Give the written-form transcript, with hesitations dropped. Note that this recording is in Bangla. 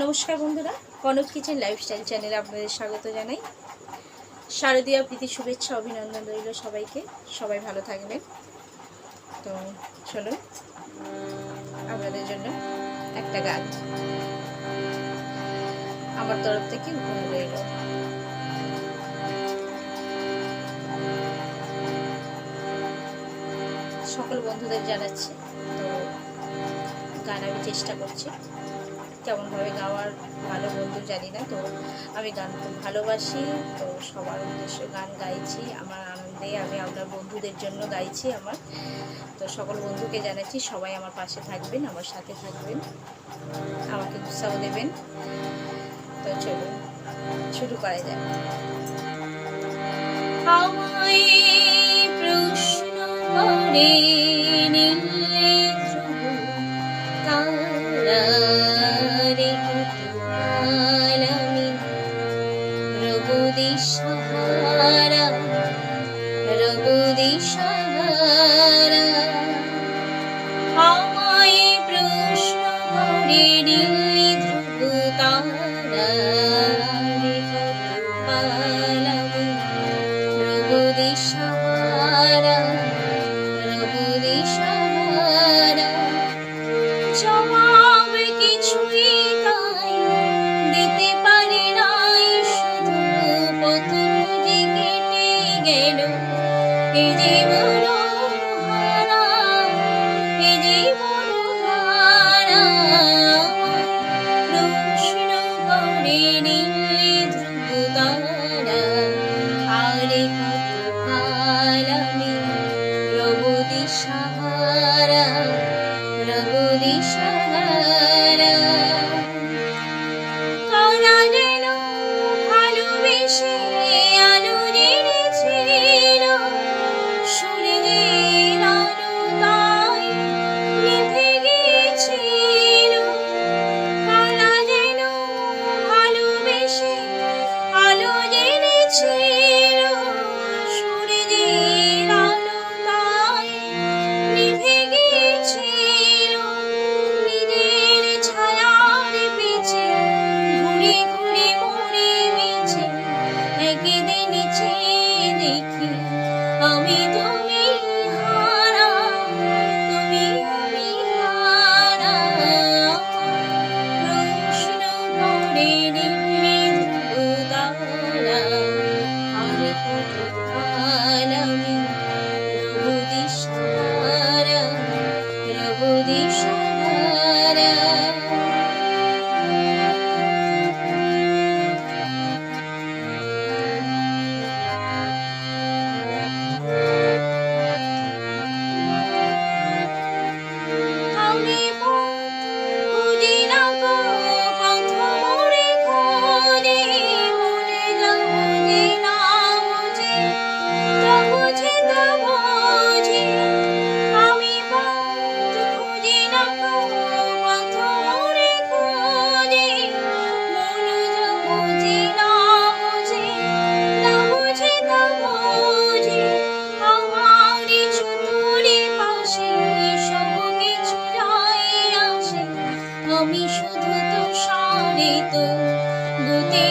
নমস্কার বন্ধুরা, কনক কিচেন লাইফস্টাইল চ্যানেলে আপনাদের স্বাগত জানাই। শারদীয়া প্রীতি শুভেচ্ছা অভিনন্দন রইল সবাইকে। সবাই ভালো থাকবেন। তো চলুন আপনাদের জন্য একটা গান আমার তরফ থেকে উপহার রইল। সকল বন্ধুদের জানাচ্ছি। তো গান আমি চেষ্টা করছি, কেমনভাবে গাওয়ার ভালো বন্ধু জানি না। তো আমি গান খুব ভালোবাসি, তো সবার উদ্দেশ্য গান গাইছি, আমার আনন্দে আমি আপনার বন্ধুদের জন্য গাইছি আমার। তো সকল বন্ধুকে জানাচ্ছি সবাই আমার পাশে থাকবেন, আমার সাথে থাকবেন, আমাকে উৎসাহ দেবেন। তো চলুন শুরু করা যাক। আমায় প্রশ্ন করে দিশাহারা রব দিশাহারা, আমায় প্রশ্ন করে নীলি ধ্রুব তারা রব দিশাহারা রব দিশাহারা। জবাব কিছুই তাই দিতে পারি নাই, শুধু পতন যে কেটে গেল এ জীবন হারা, এ জীবন হারা। প্রশ্ন করে নীলি ধ্রুব তারা আরে কতকাল আমি রব দিশাহারা রব দিশাহারা। তারা যেন ভালোবেসে আলো জেনেছিল, সূর্যের আলো তাই নিভে গিয়েছিল। তারা যেন ভালোবেসে আলো জেনেছিল, সূর্যের আলো তাই নিভে গিয়েছিল। নিজের ছায়ার পিছে ঘুরে ঘুরে মরে মিছে একদিন চেয়ে দেখি আমি তুমি হারা, তুমি আমি হারা। প্রশ্ন করে নীলি ধ্রুব তারা আর কতকাল আমি রব দিশাহারা রব দিশাহারা। আমি খুঁজি না গো পথ মোড়ে খোঁজে, মনে যাব যে না বুঝে তা বুঝে তা বুঝে। আমি খুঁজি না গো পথ মোড়ে খোঁজে, মনে যাব যে না বুঝে তা বুঝে তা বুঝে। আমার চতুরে পাশে সব কিছু যায় আসে, আমি শুধু তো সারে তো গতি